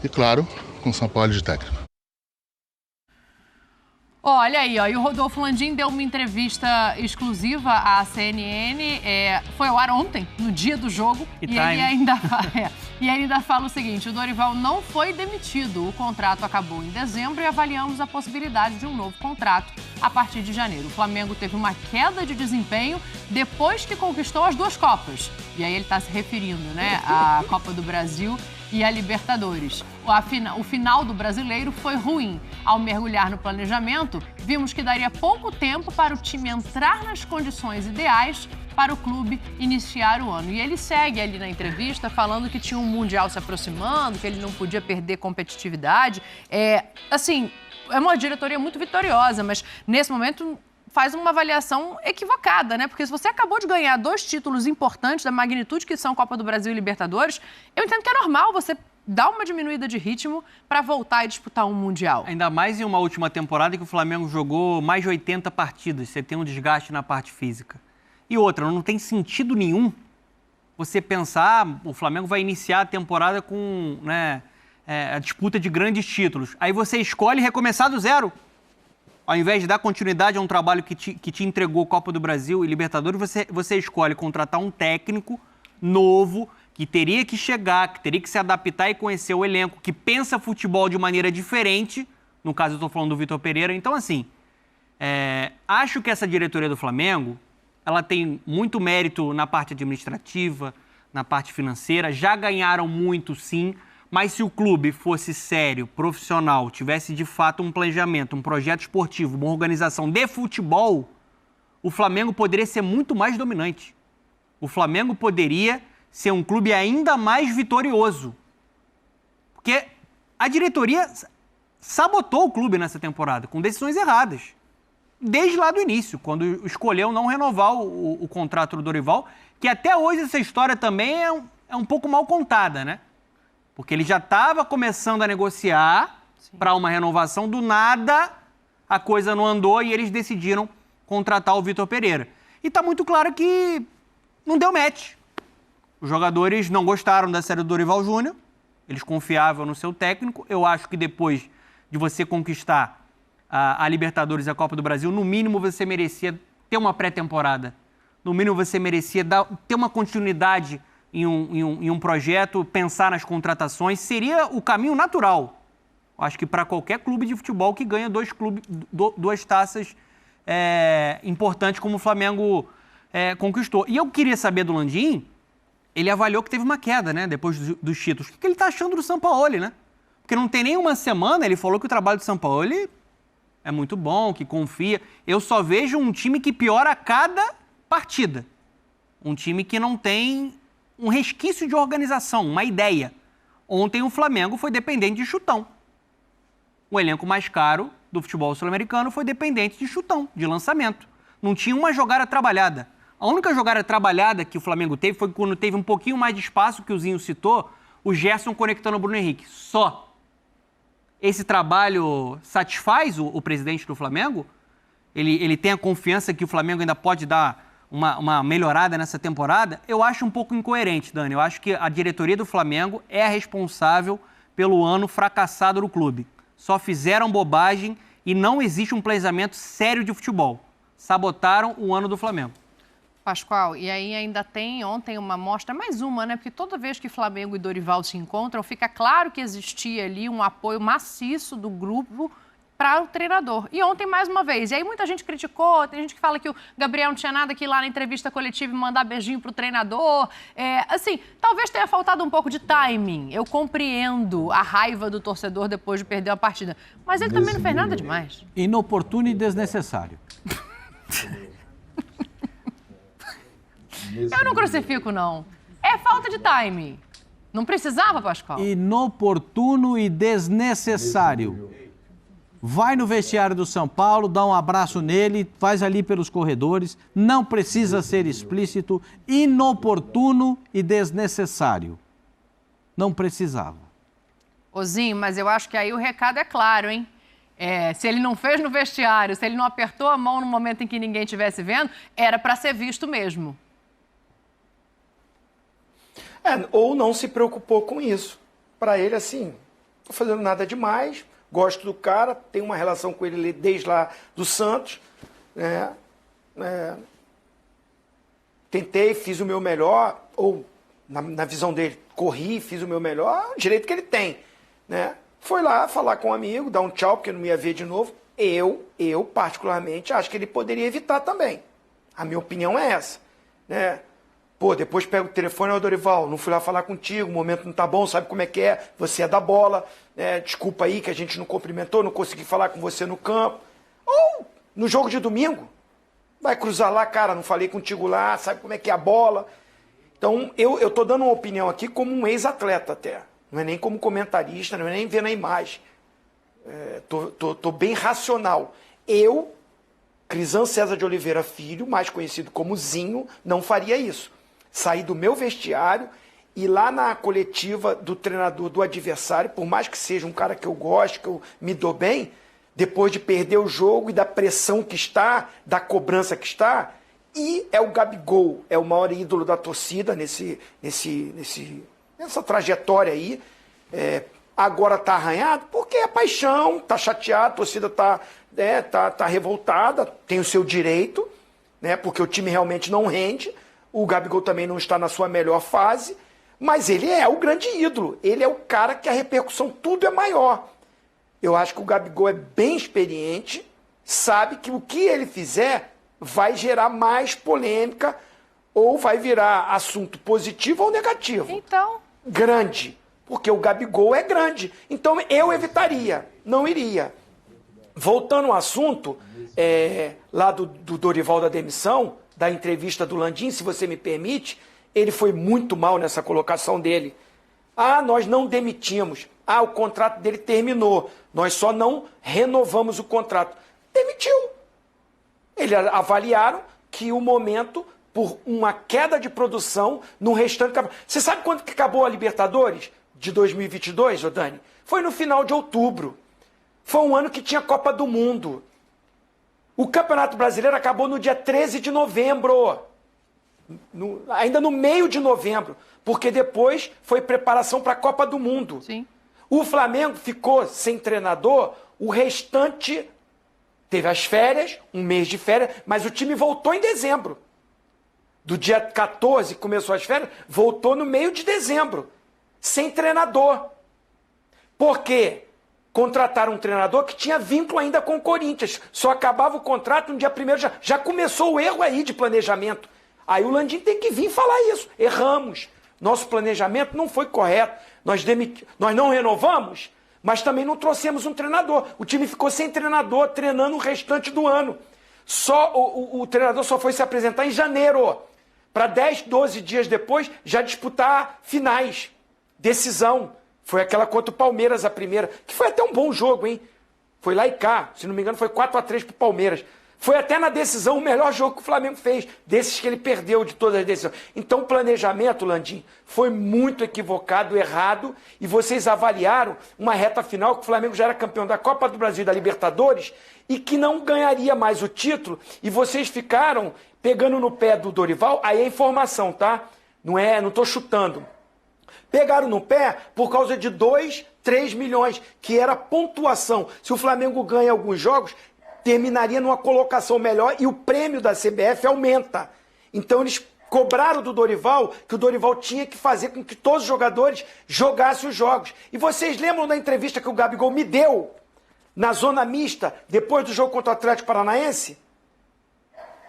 e, claro, com o São Paulo de técnico. Olha aí, e o Rodolfo Landim deu uma entrevista exclusiva à CNN, foi ao ar ontem, no dia do jogo, e ele ainda fala o seguinte: o Dorival não foi demitido, o contrato acabou em dezembro e avaliamos a possibilidade de um novo contrato a partir de janeiro. O Flamengo teve uma queda de desempenho depois que conquistou as 2 Copas, e aí ele está se referindo, né, à Copa do Brasil e a Libertadores. O final do Brasileiro foi ruim. Ao mergulhar no planejamento, vimos que daria pouco tempo para o time entrar nas condições ideais para o clube iniciar o ano. E ele segue ali na entrevista falando que tinha um Mundial se aproximando, que ele não podia perder competitividade. É uma diretoria muito vitoriosa, mas nesse momento faz uma avaliação equivocada, né? Porque se você acabou de ganhar 2 títulos importantes da magnitude que são Copa do Brasil e Libertadores, eu entendo que é normal você dar uma diminuída de ritmo para voltar e disputar um Mundial. Ainda mais em uma última temporada que o Flamengo jogou mais de 80 partidas, você tem um desgaste na parte física. E outra, não tem sentido nenhum você pensar, o Flamengo vai iniciar a temporada com a disputa de grandes títulos. Aí você escolhe recomeçar do zero. Ao invés de dar continuidade a um trabalho que te entregou Copa do Brasil e Libertadores, você escolhe contratar um técnico novo, que teria que chegar, que teria que se adaptar e conhecer o elenco, que pensa futebol de maneira diferente. No caso, eu estou falando do Vitor Pereira. Então, assim, acho que essa diretoria do Flamengo, ela tem muito mérito na parte administrativa, na parte financeira. Já ganharam muito, sim. Mas se o clube fosse sério, profissional, tivesse de fato um planejamento, um projeto esportivo, uma organização de futebol, o Flamengo poderia ser muito mais dominante. O Flamengo poderia ser um clube ainda mais vitorioso. Porque a diretoria sabotou o clube nessa temporada, com decisões erradas. Desde lá do início, quando escolheu não renovar o contrato do Dorival, que até hoje essa história também é um pouco mal contada, né? Porque ele já estava começando a negociar para uma renovação, do nada a coisa não andou e eles decidiram contratar o Vitor Pereira. E está muito claro que não deu match. Os jogadores não gostaram da série do Dorival Júnior, eles confiavam no seu técnico. Eu acho que depois de você conquistar a Libertadores e a Copa do Brasil, no mínimo você merecia ter uma pré-temporada. No mínimo você merecia ter uma continuidade em um projeto, pensar nas contratações, seria o caminho natural. Acho que para qualquer clube de futebol que ganha 2 taças importantes como o Flamengo conquistou. E eu queria saber do Landim, ele avaliou que teve uma queda, né, depois dos títulos. O que ele está achando do Sampaoli, né? Porque não tem nem uma semana, ele falou que o trabalho do Sampaoli é muito bom, que confia. Eu só vejo um time que piora a cada partida. Um time que não tem um resquício de organização, uma ideia. Ontem o Flamengo foi dependente de chutão. O elenco mais caro do futebol sul-americano foi dependente de chutão, de lançamento. Não tinha uma jogada trabalhada. A única jogada trabalhada que o Flamengo teve foi quando teve um pouquinho mais de espaço, que o Zinho citou, o Gerson conectando o Bruno Henrique. Só. esse trabalho satisfaz o presidente do Flamengo? Ele tem a confiança que o Flamengo ainda pode dar uma melhorada nessa temporada? Eu acho um pouco incoerente, Dani. Eu acho que a diretoria do Flamengo é a responsável pelo ano fracassado do clube. Só fizeram bobagem e não existe um planejamento sério de futebol. Sabotaram o ano do Flamengo. Pascoal, e aí ainda tem ontem uma mostra, mais uma, né? Porque toda vez que Flamengo e Dorival se encontram, fica claro que existia ali um apoio maciço do grupo para o treinador. E ontem, mais uma vez. E aí muita gente criticou, tem gente que fala que o Gabriel não tinha nada que ir lá na entrevista coletiva e mandar beijinho pro treinador. Assim, talvez tenha faltado um pouco de timing. Eu compreendo a raiva do torcedor depois de perder a partida. Mas ele também não fez nada demais. Inoportuno e desnecessário. Eu não crucifico, não. É falta de timing. Não precisava, Pascoal? Inoportuno e desnecessário. Vai no vestiário do São Paulo, dá um abraço nele, faz ali pelos corredores, não precisa ser explícito, inoportuno e desnecessário. Não precisava. Ozinho, mas eu acho que aí o recado é claro, hein? Se ele não fez no vestiário, se ele não apertou a mão no momento em que ninguém estivesse vendo, era para ser visto mesmo. Ou não se preocupou com isso. Para ele, assim, não estou fazendo nada demais, gosto do cara, tenho uma relação com ele desde lá do Santos, né? Tentei, fiz o meu melhor, ou na visão dele, corri, fiz o meu melhor, o direito que ele tem, né? Foi lá falar com um amigo, dar um tchau, porque não ia ver de novo. Eu particularmente, acho que ele poderia evitar também. A minha opinião é essa, né? Pô, depois pega o telefone, ô Dorival, não fui lá falar contigo, o momento não tá bom, sabe como é que é, você é da bola, né? Desculpa aí que a gente não cumprimentou, não consegui falar com você no campo. Ou no jogo de domingo, vai cruzar lá, cara, não falei contigo lá, sabe como é que é a bola. Então, eu tô dando uma opinião aqui como um ex-atleta até, não é nem como comentarista, não é nem vendo a imagem. Tô bem racional. Eu, Crisan César de Oliveira Filho, mais conhecido como Zinho, não faria isso. Sair do meu vestiário e lá na coletiva do treinador do adversário, por mais que seja um cara que eu gosto, que eu me dou bem, depois de perder o jogo e da pressão que está, da cobrança que está, e é o Gabigol, é o maior ídolo da torcida nessa trajetória aí, agora tá arranhado porque é paixão, tá chateado, a torcida tá revoltada, tem o seu direito, né, porque o time realmente não rende, o Gabigol também não está na sua melhor fase, mas ele é o grande ídolo, ele é o cara que a repercussão tudo é maior. Eu acho que o Gabigol é bem experiente, sabe que o que ele fizer vai gerar mais polêmica ou vai virar assunto positivo ou negativo. Então? Grande, porque o Gabigol é grande. Então eu evitaria, não iria. Voltando ao assunto, lá do Dorival da demissão, da entrevista do Landim, se você me permite, ele foi muito mal nessa colocação dele. Nós não demitimos. O contrato dele terminou. Nós só não renovamos o contrato. Demitiu. Eles avaliaram que o momento, por uma queda de produção no restante... Você sabe quando que acabou a Libertadores de 2022, ô Dani? Foi no final de outubro. Foi um ano que tinha Copa do Mundo. O Campeonato Brasileiro acabou no dia 13 de novembro. Ainda no meio de novembro. Porque depois foi preparação para a Copa do Mundo. Sim. O Flamengo ficou sem treinador, o restante teve as férias, um mês de férias, mas o time voltou em dezembro. Do dia 14 começou as férias, voltou no meio de dezembro, sem treinador. Por quê? Contrataram um treinador que tinha vínculo ainda com o Corinthians. Só acabava o contrato no dia 1º, já começou o erro aí de planejamento. Aí o Landim tem que vir falar isso. Erramos. Nosso planejamento não foi correto. Nós não renovamos, mas também não trouxemos um treinador. O time ficou sem treinador, treinando o restante do ano. O treinador só foi se apresentar em janeiro, para 10, 12 dias depois já disputar finais. Decisão. Foi aquela contra o Palmeiras, a primeira, que foi até um bom jogo, hein? Foi lá e cá, se não me engano foi 4-3 pro Palmeiras. Foi até na decisão o melhor jogo que o Flamengo fez, desses que ele perdeu de todas as decisões. Então o planejamento, Landim, foi muito equivocado, errado, e vocês avaliaram uma reta final que o Flamengo já era campeão da Copa do Brasil e da Libertadores e que não ganharia mais o título, e vocês ficaram pegando no pé do Dorival. Aí é informação, tá? Não tô chutando. Pegaram no pé por causa de 2, 3 milhões, que era pontuação. Se o Flamengo ganha alguns jogos, terminaria numa colocação melhor e o prêmio da CBF aumenta. Então eles cobraram do Dorival que o Dorival tinha que fazer com que todos os jogadores jogassem os jogos. E vocês lembram da entrevista que o Gabigol me deu na zona mista, depois do jogo contra o Atlético Paranaense?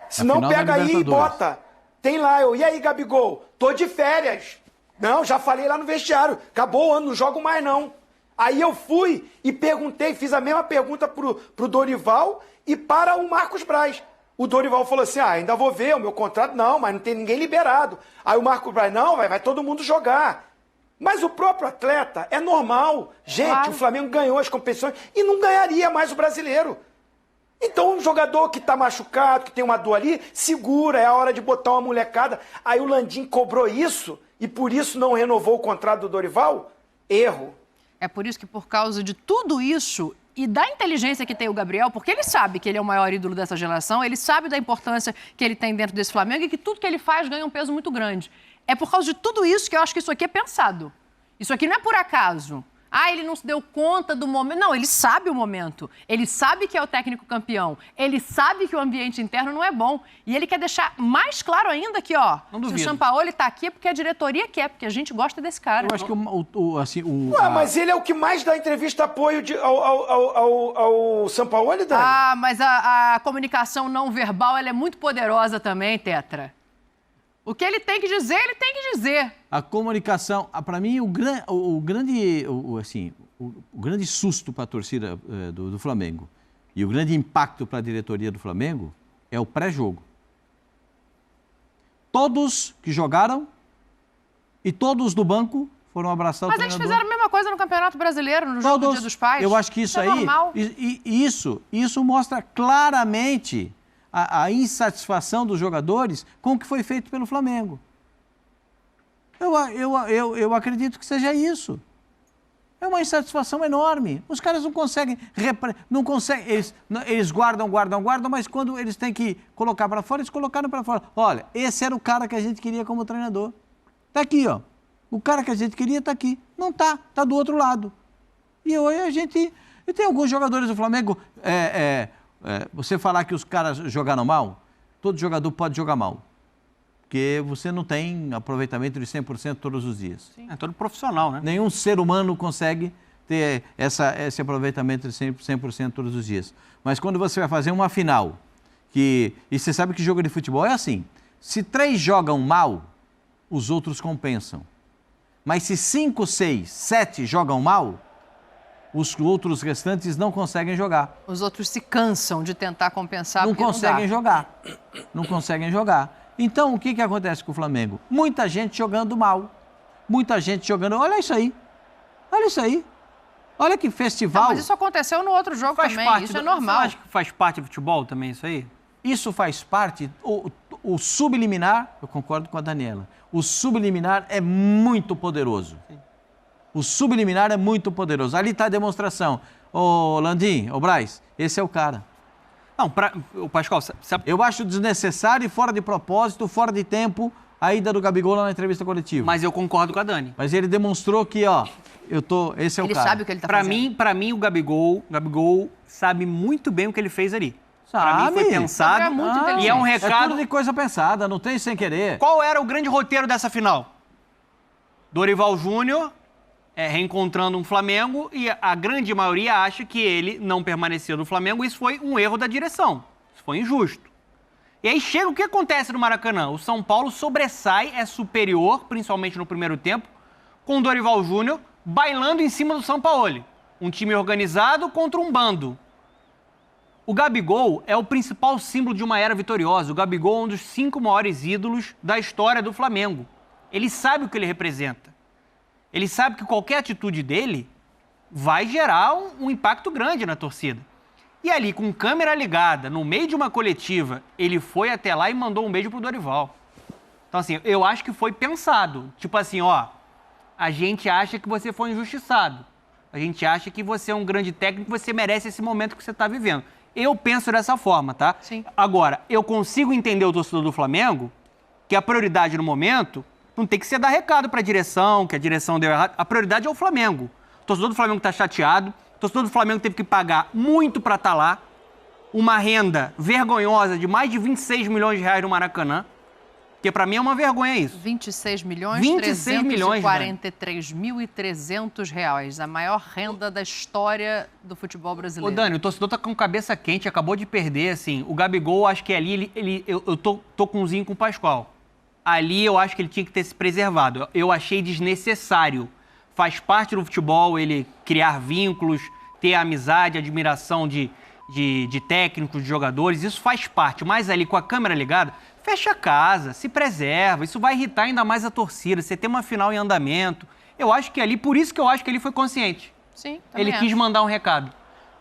Se não, pega aí e bota. Tem lá, e aí, Gabigol? Tô de férias. Não, já falei lá no vestiário. Acabou o ano, não jogo mais não. Aí eu fui e perguntei, fiz a mesma pergunta pro Dorival e para o Marcos Braz. O Dorival falou assim, ainda vou ver o meu contrato. Não, mas não tem ninguém liberado. Aí o Marcos Braz, não, vai todo mundo jogar. Mas o próprio atleta, é normal. Gente, claro. O Flamengo ganhou as competições e não ganharia mais o brasileiro. Então um jogador que tá machucado, que tem uma dor ali, segura, é a hora de botar uma molecada. Aí o Landim cobrou isso e por isso não renovou o contrato do Dorival? Erro. É por isso que, por causa de tudo isso e da inteligência que tem o Gabriel, porque ele sabe que ele é o maior ídolo dessa geração, ele sabe da importância que ele tem dentro desse Flamengo e que tudo que ele faz ganha um peso muito grande. É por causa de tudo isso que eu acho que isso aqui é pensado. Isso aqui não é por acaso. Ele não se deu conta do momento. Não, ele sabe o momento. Ele sabe que é o técnico campeão. Ele sabe que o ambiente interno não é bom. E ele quer deixar mais claro ainda que, se o Sampaoli tá aqui é porque a diretoria quer, porque a gente gosta desse cara. Eu acho que mas ele é o que mais dá entrevista apoio ao Sampaoli, Dani? Mas a comunicação não verbal, ela é muito poderosa também, Tetra. O que ele tem que dizer, ele tem que dizer. A comunicação, para mim, o grande susto para a torcida do Flamengo e o grande impacto para a diretoria do Flamengo é o pré-jogo. Todos que jogaram e todos do banco foram abraçar o treinador. Mas eles fizeram a mesma coisa no Campeonato Brasileiro, no jogo do Dia dos Pais. Eu acho que isso aí, normal. Isso mostra claramente a insatisfação dos jogadores com o que foi feito pelo Flamengo. Eu acredito que seja isso. É uma insatisfação enorme. Os caras não conseguem, eles guardam, mas quando eles têm que colocar para fora, eles colocaram para fora. Olha, esse era o cara que a gente queria como treinador. Tá aqui, ó. O cara que a gente queria tá aqui. Não tá do outro lado. E hoje E tem alguns jogadores do Flamengo... você falar que os caras jogaram mal, todo jogador pode jogar mal. Porque você não tem aproveitamento de 100% todos os dias. Sim. É todo profissional, né? Nenhum ser humano consegue ter esse aproveitamento de 100% todos os dias. Mas quando você vai fazer uma final, e você sabe que jogo de futebol é assim, se 3 jogam mal, os outros compensam. Mas se 5, 6, 7 jogam mal, os outros restantes não conseguem jogar. Os outros se cansam de tentar compensar. Não conseguem jogar. Então, o que acontece com o Flamengo? Muita gente jogando mal. Muita gente jogando... Olha isso aí. Olha que festival. Mas isso aconteceu no outro jogo também. Isso é normal. Você acha que faz parte do futebol também, isso aí? Isso faz parte... O subliminar, eu concordo com a Daniela, o subliminar é muito poderoso. Sim. O subliminar é muito poderoso. Ali está a demonstração. Ô Landim, ô Braz, esse é o cara. Não, o Pascoal... Eu acho desnecessário e fora de propósito, fora de tempo, a ida do Gabigol lá na entrevista coletiva. Mas eu concordo com a Dani. Mas ele demonstrou que, esse é o cara. Ele sabe o que ele está fazendo. Para mim, o Gabigol sabe muito bem o que ele fez ali. Sabe? Pra mim foi pensado e é um recado... É tudo de coisa pensada, não tem sem querer. Qual era o grande roteiro dessa final? Dorival Júnior... reencontrando um Flamengo e a grande maioria acha que ele não permaneceu no Flamengo. Isso foi um erro da direção. Isso foi injusto. E aí chega o que acontece no Maracanã. O São Paulo sobressai, é superior, principalmente no primeiro tempo, com o Dorival Júnior bailando em cima do Sampaoli. Um time organizado contra um bando. O Gabigol é o principal símbolo de uma era vitoriosa. O Gabigol é um dos 5 maiores ídolos da história do Flamengo. Ele sabe o que ele representa. Ele sabe que qualquer atitude dele vai gerar um impacto grande na torcida. E ali, com câmera ligada, no meio de uma coletiva, ele foi até lá e mandou um beijo pro Dorival. Então, assim, eu acho que foi pensado. Tipo assim, ó, a gente acha que você foi injustiçado. A gente acha que você é um grande técnico, que você merece esse momento que você tá vivendo. Eu penso dessa forma, tá? Sim. Agora, eu consigo entender o torcedor do Flamengo que a prioridade no momento não tem que ser dar recado pra direção, que a direção deu errado. A prioridade é o Flamengo. O torcedor do Flamengo tá chateado. O torcedor do Flamengo teve que pagar muito para estar lá, uma renda vergonhosa de mais de 26 milhões de reais no Maracanã, que para mim é uma vergonha isso. 26 milhões, 26 milhões, 343.300 reais, a maior renda da história do futebol brasileiro. Ô Dani, o torcedor tá com cabeça quente, acabou de perder, assim, o Gabigol, acho que ali, eu tô com o Pascoal. Ali eu acho que ele tinha que ter se preservado, eu achei desnecessário. Faz parte do futebol ele criar vínculos, ter amizade, admiração de técnicos, de jogadores, isso faz parte. Mas ali com a câmera ligada, fecha a casa, se preserva, isso vai irritar ainda mais a torcida, você tem uma final em andamento. Eu acho que ali, por isso que eu acho que ele foi consciente. Sim, também ele quis mandar um recado.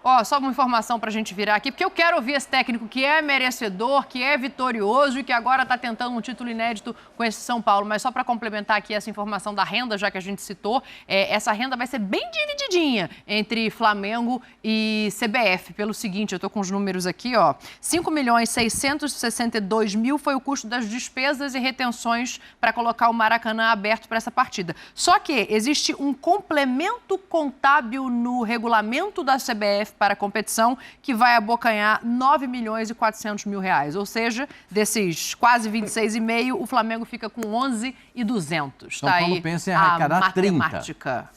Ó, só uma informação pra gente virar aqui, porque eu quero ouvir esse técnico que é merecedor, que é vitorioso e que agora tá tentando um título inédito com esse São Paulo. Mas só pra complementar aqui essa informação da renda, já que a gente citou, essa renda vai ser bem divididinha entre Flamengo e CBF. Pelo seguinte, eu tô com os números aqui, ó. 5.662.000 foi o custo das despesas e retenções para colocar o Maracanã aberto para essa partida. Só que existe um complemento contábil no regulamento da CBF para a competição, que vai abocanhar 9.400.000 reais. Ou seja, desses quase 26,5, o Flamengo fica com 11.200. São Paulo pensa em arrecadar 30.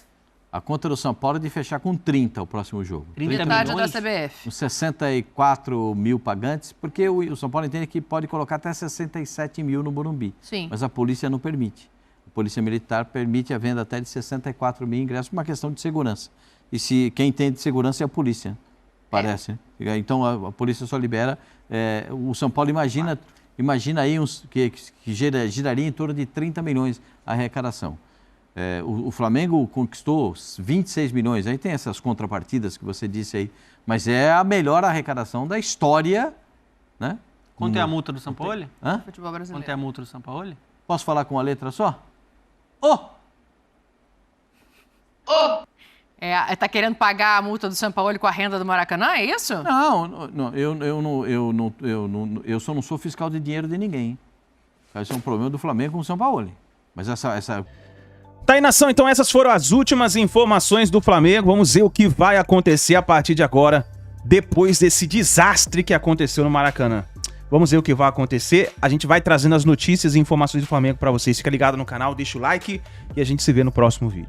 A conta do São Paulo é de fechar com 30 o próximo jogo. 30 Metade milhões? da CBF. Com 64 mil pagantes, porque o São Paulo entende que pode colocar até 67 mil no Morumbi. Sim. Mas a polícia não permite. A polícia militar permite a venda até de 64 mil ingressos por uma questão de segurança. E se quem tem de segurança é a polícia, parece. Então a polícia só libera. O São Paulo imagina aí que giraria em torno de 30 milhões a arrecadação. O Flamengo conquistou 26 milhões, aí tem essas contrapartidas que você disse aí, mas é a melhor arrecadação da história, né? Quanto é a multa do São Paulo? Hã? Futebol brasileiro. Quanto é a multa do São Paulo? Posso falar com a letra só? Tá querendo pagar a multa do São Paulo com a renda do Maracanã, é isso? Não, eu só não sou fiscal de dinheiro de ninguém. Esse é um problema do Flamengo com o São Paulo. Mas essa... Tá aí, nação, então essas foram as últimas informações do Flamengo. Vamos ver o que vai acontecer a partir de agora, depois desse desastre que aconteceu no Maracanã. Vamos ver o que vai acontecer. A gente vai trazendo as notícias e informações do Flamengo pra vocês. Fica ligado no canal, deixa o like e a gente se vê no próximo vídeo.